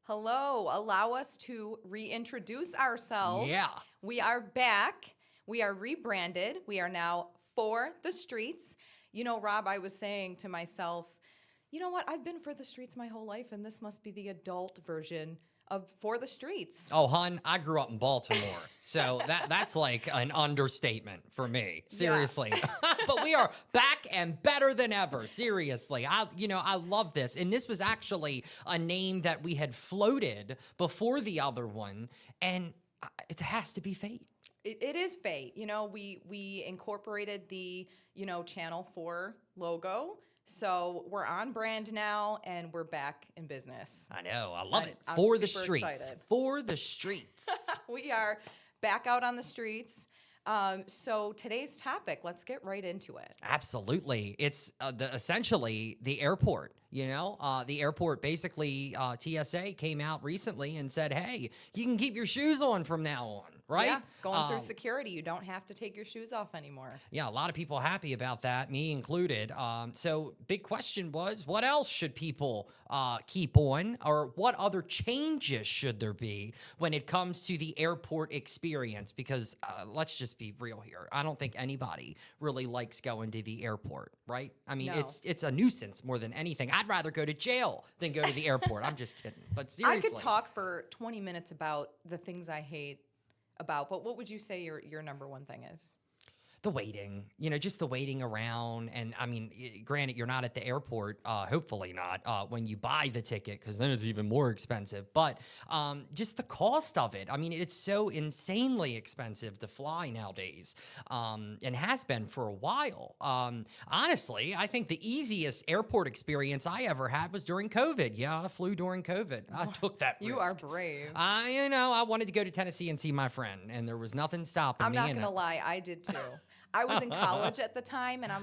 Hello, allow us to reintroduce ourselves. Yeah. We are back. We are rebranded. We are now For the Streets. You know, Rob, I was saying to myself, you know what? I've been for the streets my whole life, and this must be the adult version of For the Streets. Oh, hun, I grew up in Baltimore, so that's like an understatement for me. Seriously. But we are back and better than ever. Seriously. I love this. And this was actually a name that we had floated before the other one, and it has to be fate. It is fate. You know, we incorporated the, Channel 4 logo. So we're on brand now, and we're back in business. I know. I love it. I'm For the super streets. excited. For the streets. We are back out on the streets. So today's topic, let's get right into it. Absolutely. It's essentially the airport. The airport basically, TSA came out recently and said, hey, you can keep your shoes on from now on. Right? Yeah, going through security, you don't have to take your shoes off anymore. Yeah, a lot of people happy about that, me included. So big question was, what else should people keep on, or what other changes should there be when it comes to the airport experience? Because let's just be real here. I don't think anybody really likes going to the airport, right? I mean, No. it's a nuisance more than anything. I'd rather go to jail than go to the airport. I'm just kidding. But seriously. I could talk for 20 minutes about the things I hate about, but what would you say your number one thing is? The waiting, just the waiting around. And I mean, granted, you're not at the airport, hopefully not, when you buy the ticket, because then it's even more expensive. But just the cost of it. I mean, it's so insanely expensive to fly nowadays, and has been for a while. Honestly, I think the easiest airport experience I ever had was during COVID. Yeah, I flew during COVID. I took that risk. You are brave. I wanted to go to Tennessee and see my friend, and there was nothing stopping me. I'm not going to lie, I did too. I was in college at the time, and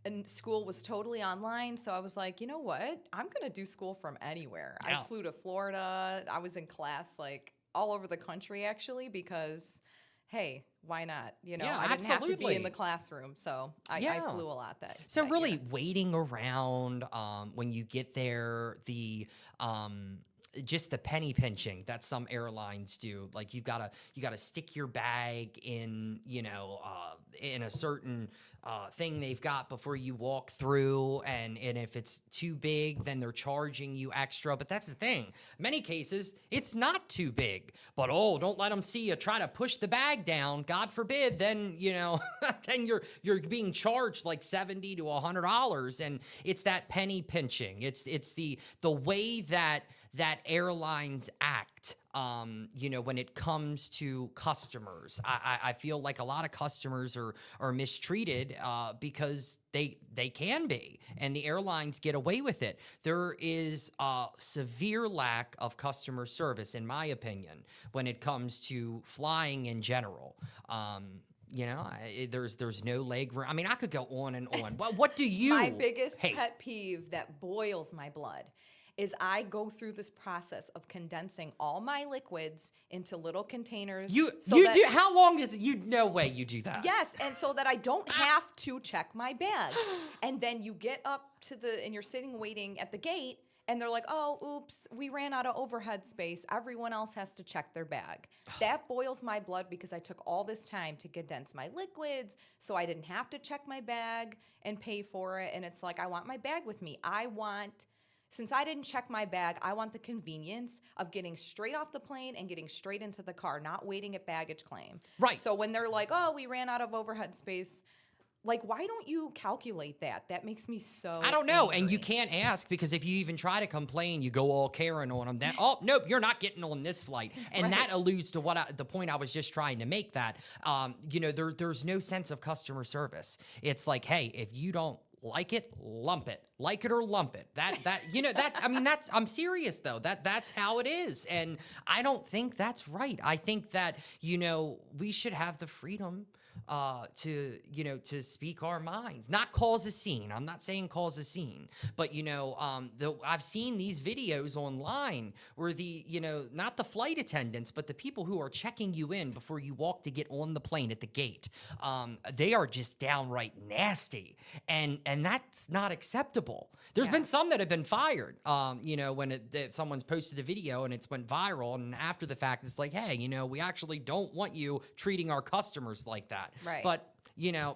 and school was totally online. So I was like, you know what? I'm going to do school from anywhere. Yeah. I flew to Florida. I was in class like all over the country, actually, because, hey, why not? Yeah, I didn't have to be absolutely. in the classroom. So I flew a lot that So that really year. waiting around when you get there, just the penny pinching that some airlines do. Like you gotta stick your bag in, in a certain thing they've got before you walk through, and if it's too big, then they're charging you extra. But that's the thing. Many cases, it's not too big. But don't let them see you try to push the bag down. God forbid, then then you're being charged like $70 to $100, and it's that penny pinching. It's the way that airlines act, when it comes to customers. I feel like a lot of customers are mistreated because they can be, and the airlines get away with it. There is a severe lack of customer service, in my opinion, when it comes to flying in general. There's no leg room. I mean, I could go on and on. Well, what do you My biggest hate? pet peeve that boils my blood is I go through this process of condensing all my liquids into little containers. You that- do? How long does you? No way you do that. Yes, and so that I don't have to check my bag. And then you get up and you're sitting waiting at the gate, and they're like, oh, oops, we ran out of overhead space. Everyone else has to check their bag. That boils my blood because I took all this time to condense my liquids so I didn't have to check my bag and pay for it. And it's like, I want my bag with me. Since I didn't check my bag, I want the convenience of getting straight off the plane and getting straight into the car, not waiting at baggage claim. Right. So when they're like, oh, we ran out of overhead space, like, why don't you calculate that? That makes me so I don't know. angry. And you can't ask, because if you even try to complain, you go all Karen on them. Oh, nope, you're not getting on this flight. And Right. that alludes to the point I was just trying to make, that, there's no sense of customer service. It's like, hey, if you don't like it, lump it. Like it or lump it. I'm serious though. That's how it is. And I don't think that's right. I think that, we should have the freedom to speak our minds, not cause a scene. I'm not saying cause a scene, but I've seen these videos online where not the flight attendants, but the people who are checking you in before you walk to get on the plane at the gate, they are just downright nasty, and that's not acceptable. There's been some that have been fired, when someone's posted a video and it's went viral, and after the fact, it's like, hey, we actually don't want you treating our customers like that. Right. But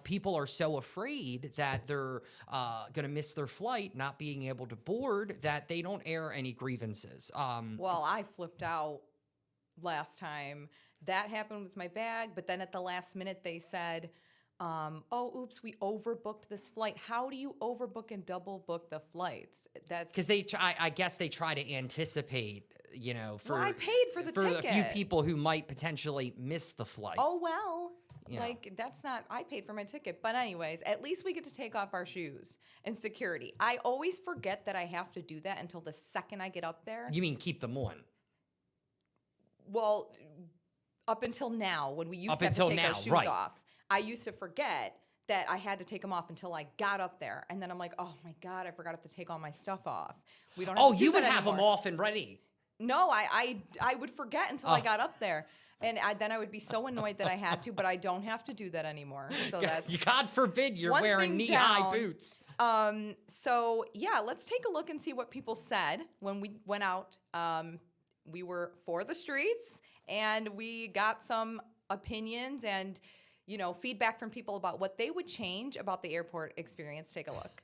people are so afraid that they're going to miss their flight, not being able to board, that they don't air any grievances. Well, I flipped out last time. That happened with my bag, but then at the last minute they said, oh, oops, we overbooked this flight. How do you overbook and double book the flights? That's because I guess they try to anticipate, for I paid for the ticket. A few people who might potentially miss the flight. Oh, well. Yeah. Like, that's not, I paid for my ticket. But anyways, at least we get to take off our shoes and security. I always forget that I have to do that until the second I get up there. You mean keep them on? Well, up until now, when we used to have to take our shoes off, I used to forget that I had to take them off until I got up there. And then I'm like, oh my God, I forgot I have to take all my stuff off. We don't have to do you would that have anymore. them off and ready. No, I would forget until I got up there. And then I would be so annoyed that I had to, but I don't have to do that anymore. So that's God forbid you're wearing knee-high boots. So yeah, let's take a look and see what people said when we went out. We were for the streets, and we got some opinions and feedback from people about what they would change about the airport experience. Take a look.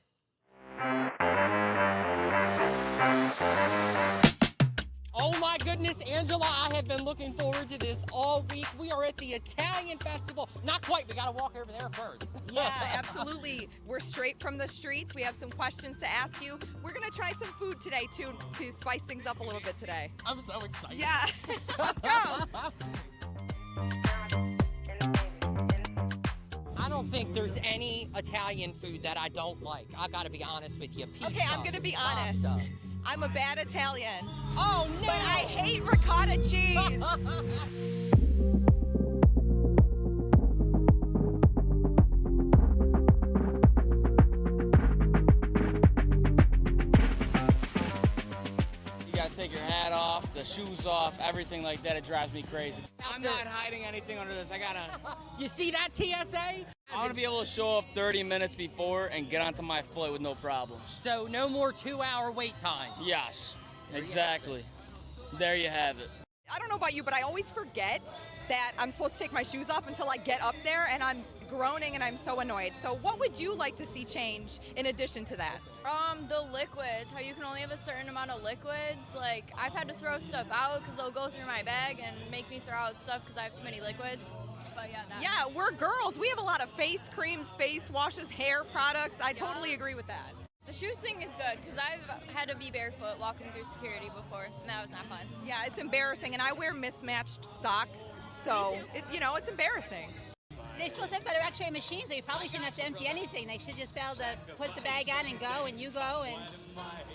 Oh my goodness, Angela, I have been looking forward to this all week. We are at the Italian Festival. Not quite, we gotta walk over there first. Yeah, absolutely. We're straight from the streets. We have some questions to ask you. We're gonna try some food today too, to spice things up a little bit today. I'm so excited. Yeah, let's go. I don't think there's any Italian food that I don't like. I gotta be honest with you. Pizza, Okay, I'm gonna be honest. pasta. I'm a bad Italian. Oh no! But I hate ricotta cheese. You gotta take your hat off, the shoes off, everything like that. It drives me crazy. I'm not hiding anything under this. You see that, TSA? I want to be able to show up 30 minutes before and get onto my flight with no problems. So no more 2-hour wait times. Yes, exactly. There you have it. I don't know about you, but I always forget that I'm supposed to take my shoes off until I get up there, and I'm groaning and I'm so annoyed. So what would you like to see change in addition to that? The liquids, how you can only have a certain amount of liquids. Like, I've had to throw stuff out because they'll go through my bag and make me throw out stuff because I have too many liquids. But yeah, Yeah, we're girls. We have a lot of face creams, face washes, hair products. I totally agree with that. the shoes thing is good because I've had to be barefoot walking through security before, and that was not fun. Yeah, it's embarrassing, and I wear mismatched socks, so it's embarrassing. They're supposed to have better x-ray machines. They probably shouldn't have to empty anything. They should just be able to put the bag on and go, and you go, and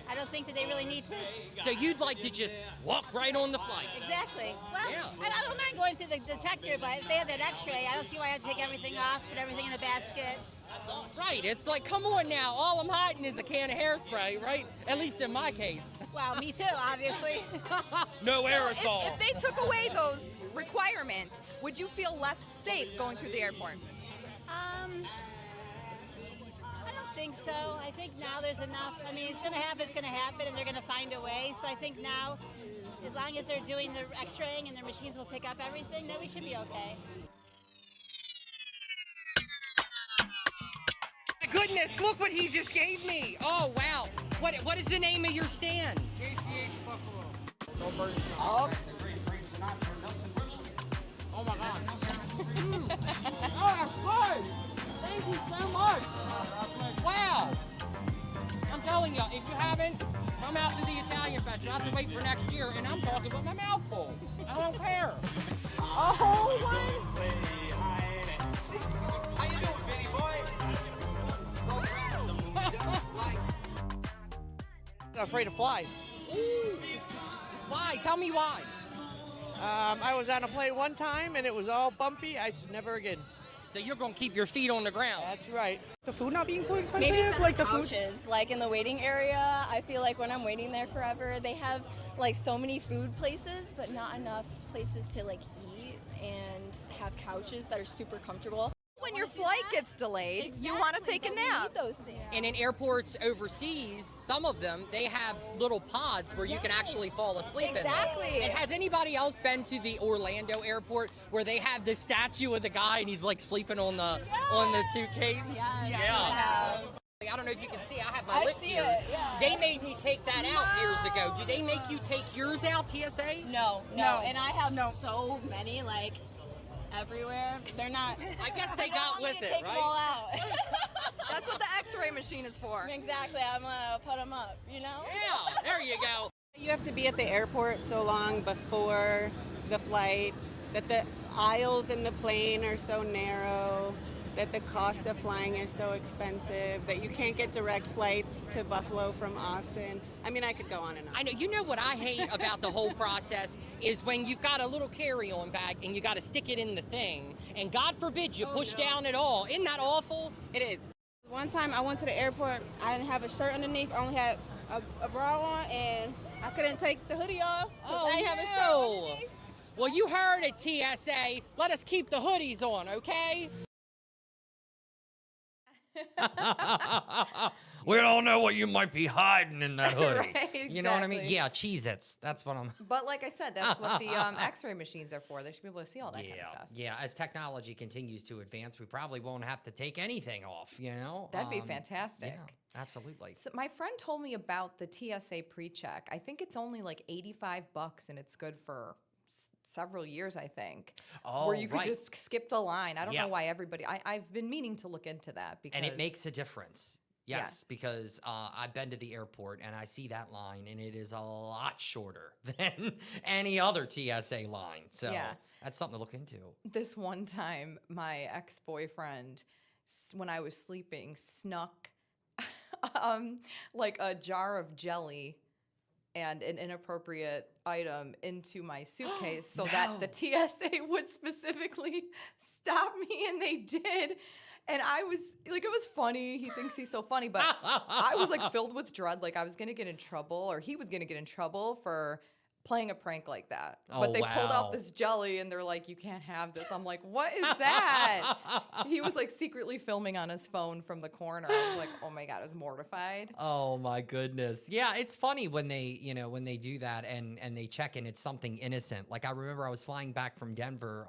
I don't think that they really need to. So you'd like to just walk right on the flight? Exactly. Well, Yeah. I don't mind going through the detector, but if they have that x-ray, I don't see why I have to take everything off, put everything in a basket. Right, it's like, come on now, all I'm hiding is a can of hairspray, right? At least in my case. Well, me too, obviously. No aerosol. If they took away those requirements, would you feel less safe going through the airport? I don't think so. I think now there's enough. I mean, it's going to happen, and they're going to find a way. So I think now, as long as they're doing the x-raying and their machines will pick up everything, then we should be okay. Goodness, look what he just gave me. Oh, wow. What is the name of your stand? Oh, Oh, my God. Oh, that's good. Thank you so much. Wow. I'm telling you, if you haven't, come out to the Italian Fest. You'll have to wait for next year, and I'm talking with my mouth full. I don't care. a whole one? How you doing, Vinny boy? I'm afraid to fly. Why? Tell me why. I was on a plane one time and it was all bumpy. I said never again. So you're going to keep your feet on the ground. That's right. The food not being so expensive, Maybe like the food. couches, like in the waiting area. I feel like when I'm waiting there forever, they have like so many food places, but not enough places to like eat and have couches that are super comfortable. When your flight gets delayed, you want to take a nap. Those things. And in airports overseas, some of them, they have little pods where you can actually fall asleep Exactly. in them. And has anybody else been to the Orlando airport where they have the statue of the guy and he's like sleeping on the suitcase? Yeah. I don't know if you can see, I have my lip ears. They made me take that out years ago. Do they make you take yours out, TSA? No. And I have so many, like, everywhere. They're not. I guess they got with it, take them right? all out. That's what the X-ray machine is for. Exactly. I'm gonna put them up. You know. Yeah, there you go. You have to be at the airport so long before the flight, that the aisles in the plane are so narrow, that the cost of flying is so expensive, that you can't get direct flights to Buffalo from Austin. I mean, I could go on and on. I know. You know what I hate about the whole process is when you've got a little carry-on bag and you got to stick it in the thing, and God forbid you push down at all. Isn't that awful? It is. One time I went to the airport. I didn't have a shirt underneath. I only had a bra on, and I couldn't take the hoodie off. I didn't have a shirt underneath. Well, you heard it, TSA. Let us keep the hoodies on, okay? We don't know what you might be hiding in that hoodie. Right, You know what I mean? exactly. Yeah, Cheez-Its. That's what I'm... But like I said, that's what the X-ray machines are for. They should be able to see all that kind of stuff. Yeah, as technology continues to advance, we probably won't have to take anything off, you know? That'd be fantastic. Yeah, absolutely. So my friend told me about the TSA pre-check. I think it's only like $85 and it's good for several years, I think. Oh, where you could right. just skip the line. I don't Yeah. know why everybody... I've been meaning to look into that because... And it makes a difference. Yes, because I've been to the airport and I see that line and it is a lot shorter than any other TSA line. So Yeah. that's something to look into. This one time, my ex-boyfriend, when I was sleeping, snuck like a jar of jelly and an inappropriate item into my suitcase so that the TSA would specifically stop me, and they did. And I was like, it was funny. He thinks he's so funny, but I was like filled with dread. Like I was gonna get in trouble, or he was gonna get in trouble for playing a prank like that. But they pulled out this jelly and they're like, you can't have this. I'm like, what is that? He was like secretly filming on his phone from the corner. I was like, oh my God, I was mortified. Oh my goodness. Yeah, it's funny when they, you know, when they do that and they check and it's something innocent. Like I remember I was flying back from Denver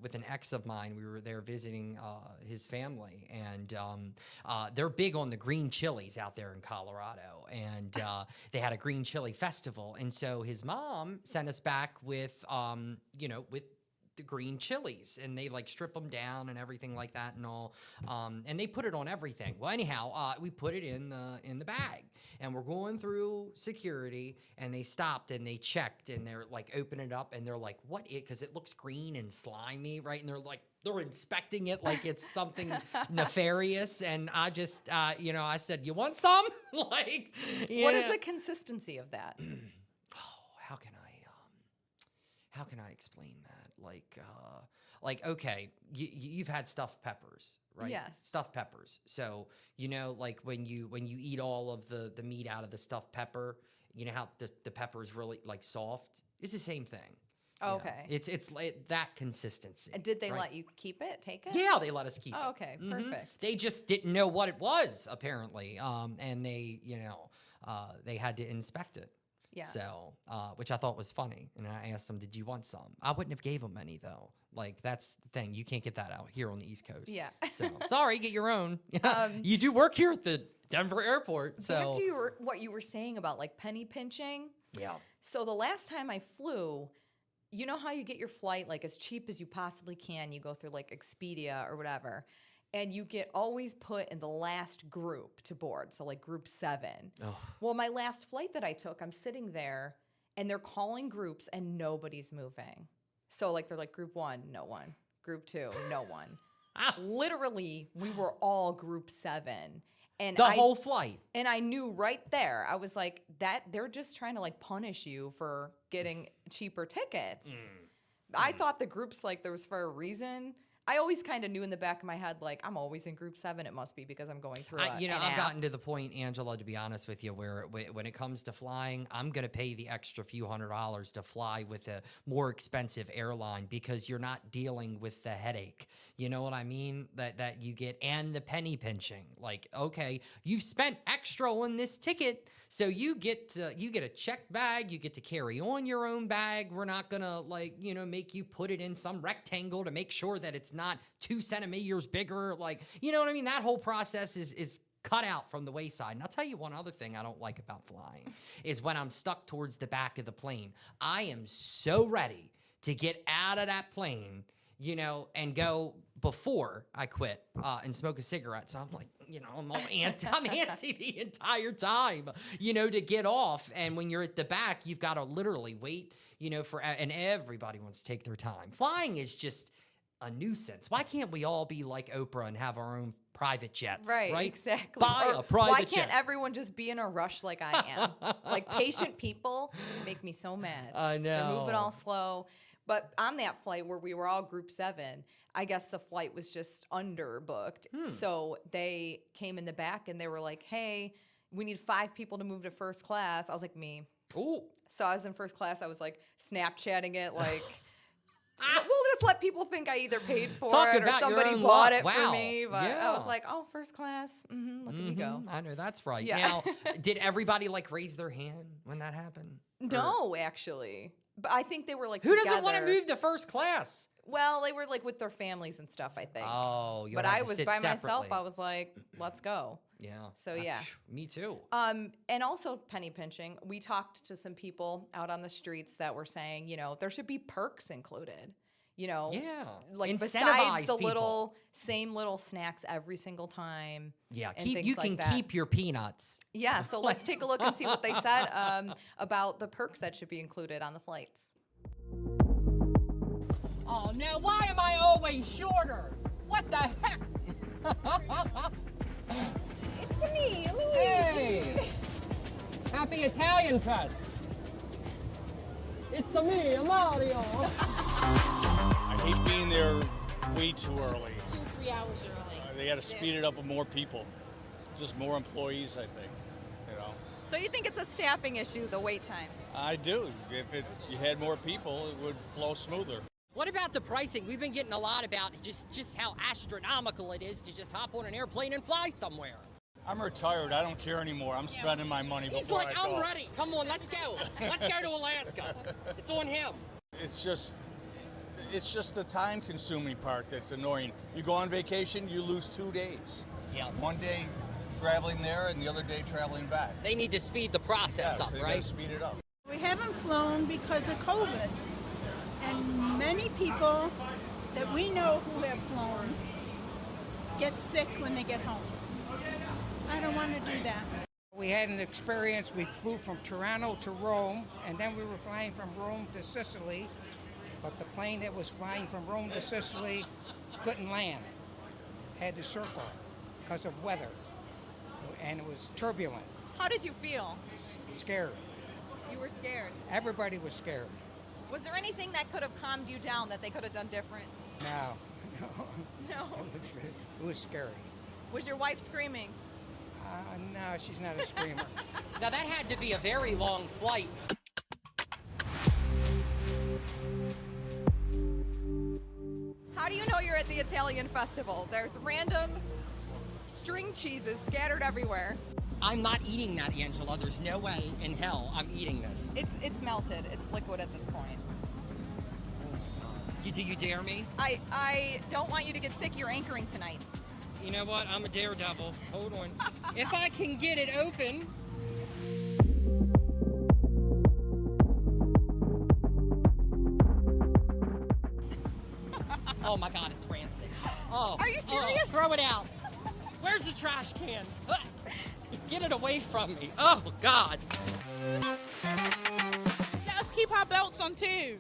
with an ex of mine. We were there visiting his family, and they're big on the green chilies out there in Colorado. And they had a green chili festival. And so his mom sent us back with, you know, with the green chilies, and they like strip them down and everything like that and all, and they put it on everything. Well, anyhow, we put it in the bag, and we're going through security, and they stopped and they checked, and they're like open it up, and they're like, what it, because it looks green and slimy, right? And they're like, they're inspecting it like it's something nefarious. And I just, you know, I said, you want some? Like, What is the consistency of that? How can I explain that? Like, okay, you've had stuffed peppers, right? Yes. Stuffed peppers. So, you know, like when you eat all of the meat out of the stuffed pepper, you know how the pepper is really like soft? It's the same thing. Oh, Yeah. okay. It's like that consistency. And did they right? let you keep it, take it? Yeah, they let us keep it. Oh, okay, perfect. They just didn't know what it was, apparently. And they, you know, they had to inspect it. Yeah. So, which I thought was funny. And I asked them, did you want some? I wouldn't have gave them any, though. Like, that's the thing. You can't get that out here on the East Coast. Yeah. So, sorry, get your own. You do work here at the Denver airport, so. Back to what you were saying about, like, penny pinching. Yeah. So the last time I flew, you know how you get your flight, like, as cheap as you possibly can. You go through, like, Expedia or whatever. And you get always put in the last group to board, so like group 7. Oh. Well, my last flight that I took, I'm sitting there, and they're calling groups, and nobody's moving. So like they're like, group 1, no one. Group 2, no one. Literally, we were all group 7. And The whole flight. And I knew right there, I was like, that they're just trying to like punish you for getting cheaper tickets. I thought the groups, like, there was for a reason. I always kind of knew in the back of my head, like, I'm always in group 7. It must be because I'm going through I've an app. gotten to the point, Angela, to be honest with you, where when it comes to flying, I'm going to pay the extra few $100s to fly with a more expensive airline because you're not dealing with the headache. You know what I mean? That you get, and the penny pinching. Like, okay, you've spent extra on this ticket, so you get a checked bag. You get to carry on your own bag. We're not gonna make you put it in some rectangle to make sure that it's not 2 centimeters bigger. Like, you know what I mean? That whole process is cut out from the wayside. And I'll tell you one other thing I don't like about flying is when I'm stuck towards the back of the plane. I am so ready to get out of that plane, and go before I quit and smoke a cigarette. So I'm like, I'm all antsy. I'm antsy the entire time, to get off. And when you're at the back, you've got to literally wait, and everybody wants to take their time. Flying is just a nuisance. Why can't we all be like Oprah and have our own private jets? Right? Exactly. Buy a private why jet. can't everyone just be in a rush like I am? Like, patient people make me so mad. I know. They're moving all slow. But on that flight where we were all group 7, I guess the flight was just underbooked. So they came in the back and they were like, hey, we need 5 people to move to first class. I was like, me. Ooh. So I was in first class. I was like Snapchatting it, like, we'll just let people think I either paid for it or somebody bought it for me. But I was like, oh, first class. Look at me go. I know, that's right. Yeah. Now, did everybody raise their hand when that happened? No, actually. But I think they were like, who doesn't want to together. move to first class? Well, they were like with their families and stuff, I think. Oh, you but had I to was sit by myself. separately. I was like, let's go. Yeah. So yeah. Me too. And also penny pinching. We talked to some people out on the streets that were saying, there should be perks included. Yeah. Like Incentivize besides the people. same little snacks every single time. Yeah, and things you like can that. keep your peanuts. Yeah, so let's take a look and see what they said about the perks that should be included on the flights. Oh, now why am I always shorter? What the heck? It's me, Louise. Hey! Happy Italian Fest! It's me, Mario! I hate being there way too early. 2-3 hours early. They got to speed it up with more people, just more employees, I think. So you think it's a staffing issue, the wait time? I do. If you had more people, it would flow smoother. What about the pricing? We've been getting a lot about just how astronomical it is to just hop on an airplane and fly somewhere. I'm retired. I don't care anymore. I'm spending my money He's before like, I go. I'm ready. Come on, let's go. Let's go to Alaska. It's on him. It's just the time-consuming part that's annoying. You go on vacation, you lose 2 days. Yeah. One day traveling there and the other day traveling back. They need to speed the process up, They right? gotta speed it up. We haven't flown because of COVID. And many people that we know who have flown get sick when they get home. I don't want to do that. We had an experience. We flew from Toronto to Rome, and then we were flying from Rome to Sicily. But the plane that was flying from Rome to Sicily couldn't land. Had to circle because of weather. And it was turbulent. How did you feel? Scared. You were scared. Everybody was scared. Was there anything that could have calmed you down that they could have done different? No. No. It was scary. Was your wife screaming? No, she's not a screamer. Now that had to be a very long flight. How do you know you're at the Italian festival? There's random string cheeses scattered everywhere. I'm not eating that, Angela. There's no way in hell I'm eating this. It's melted. It's liquid at this point. Do you dare me? I don't want you to get sick. You're anchoring tonight. You know what? I'm a daredevil. Hold on. If I can get it open. Oh my God, it's rancid. Oh, Are you serious? Throw it out. Where's the trash can? Get it away from me. Oh God. Let us keep our belts on too.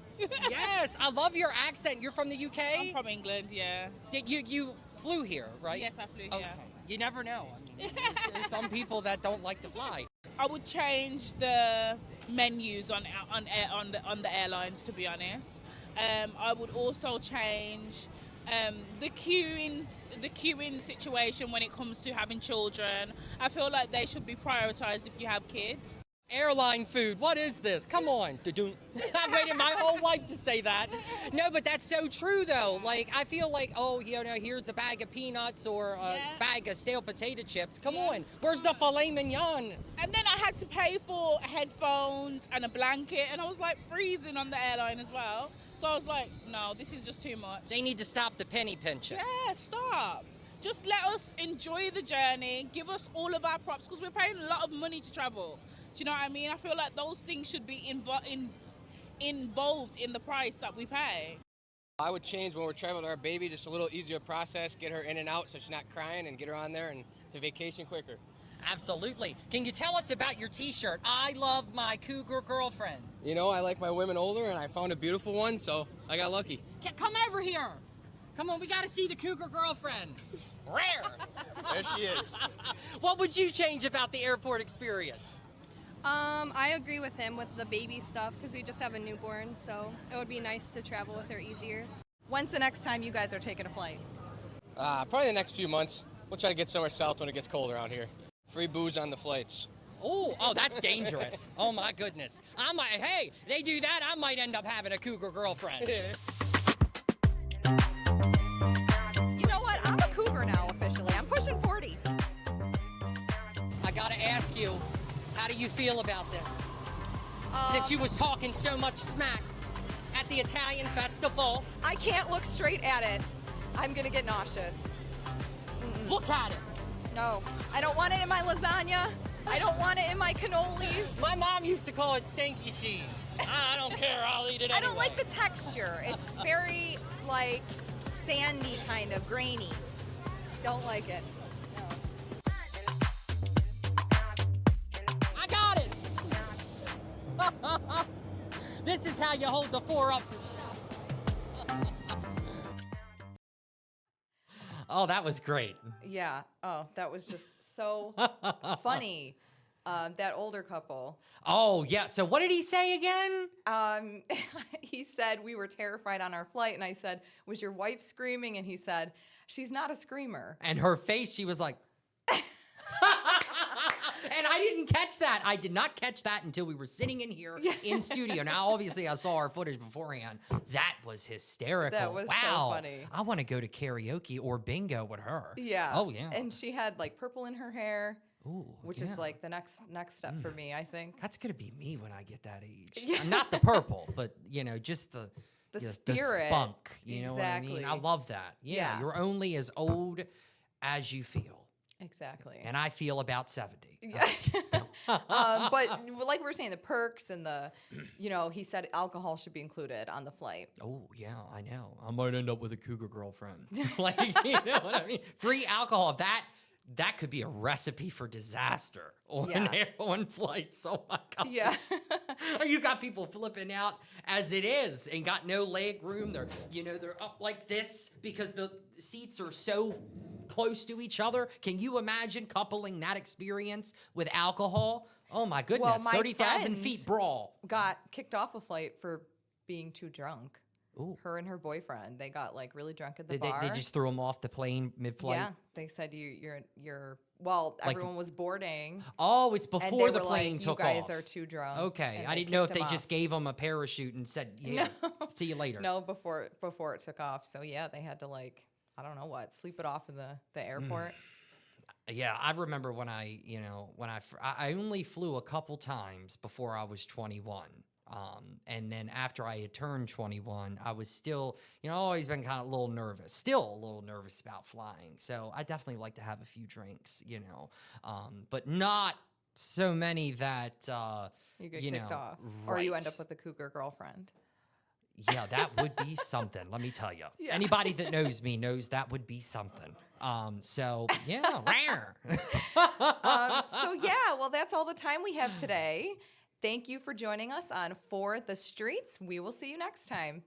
Yes, I love your accent. You're from the UK? I'm from England, yeah. Did you flew here, right? Yes, I flew here. Okay. You never know. I mean, there's some people that don't like to fly. I would change the menus on the airlines, to be honest. I would also change The queuing situation when it comes to having children, I feel like they should be prioritized if you have kids. Airline food, what is this? Come on. I've waited my whole life to say that. No, but that's so true, though. Like, I feel like, oh, here's a bag of peanuts or a bag of stale potato chips. Come on. Where's the filet mignon? And then I had to pay for headphones and a blanket, and I was like freezing on the airline as well. So I was like, no, this is just too much. They need to stop the penny pinching. Yeah, stop. Just let us enjoy the journey. Give us all of our props, because we're paying a lot of money to travel. Do you know what I mean? I feel like those things should be involved in the price that we pay. I would change when we're traveling with our baby, just a little easier process, get her in and out so she's not crying, and get her on there and to vacation quicker. Absolutely. Can you tell us about your t-shirt? I love my cougar girlfriend. You know, I like my women older, and I found a beautiful one, so I got lucky. Come over here. Come on, we got to see the cougar girlfriend. Rare. There she is. What would you change about the airport experience? I agree with him with the baby stuff because we just have a newborn, so it would be nice to travel with her easier. When's the next time you guys are taking a flight? Probably the next few months. We'll try to get somewhere south when it gets cold around here. Free booze on the flights. Oh, that's dangerous. Oh my goodness. Hey, they do that, I might end up having a cougar girlfriend. You know what? I'm a cougar now officially. I'm pushing 40. I gotta ask you, how do you feel about this? Since you was talking so much smack at the Italian festival. I can't look straight at it. I'm gonna get nauseous. Look at it. No, I don't want it in my lasagna. I don't want it in my cannolis. My mom used to call it stinky cheese. I don't care, I'll eat it anyway. I don't like the texture. It's very, like, sandy kind of, grainy. Don't like it. I got it! This is how you hold the 4 up. Oh, that was great. Yeah. Oh, that was just so funny. That older couple. Oh, yeah. So what did he say again? He said we were terrified on our flight, and I said, was your wife screaming? And he said, she's not a screamer. And her face, she was like... And I didn't catch that. I did not catch that until we were sitting in here in studio. Now, obviously, I saw our footage beforehand. That was hysterical. That was wow. so funny. I want to go to karaoke or bingo with her. Yeah. Oh, yeah. And she had, like, purple in her hair. Ooh, which is like the next step for me, I think. That's gonna be me when I get that age. Yeah. Not the purple, but just the spirit, the spunk. You know what I mean? I love that. Yeah, you're only as old as you feel. Exactly. And I feel about 70. Yeah. But like we were saying, the perks and the, he said alcohol should be included on the flight. Oh, yeah, I know. I might end up with a cougar girlfriend. Like, you know what I mean? Free alcohol. That could be a recipe for disaster on flights. Oh my God. Yeah. You got people flipping out as it is and got no leg room. They're up like this because the seats are so close to each other. Can you imagine coupling that experience with alcohol? Oh my goodness. Well, 30,000 feet brawl. Got kicked off a flight for being too drunk. Ooh. Her and her boyfriend, they got like really drunk at the bar. They just threw him off the plane mid-flight? Yeah, they said everyone was boarding. Oh, it's before the plane took off. You guys are too drunk. Okay, I didn't know if they just gave him a parachute and said, yeah, see you later. No, before it took off. So yeah, they had to sleep it off in the airport. Yeah, I remember when I only flew a couple times before I was 21. And then after I had turned 21, I was still, always been kind of a little nervous, still a little nervous about flying. So I definitely like to have a few drinks, but not so many that, you get kicked off. Or you end up with a cougar girlfriend. Yeah, that would be something, let me tell you. Yeah. Anybody that knows me knows that would be something. So yeah, rare. Well, that's all the time we have today. Thank you for joining us on For the Streets. We will see you next time.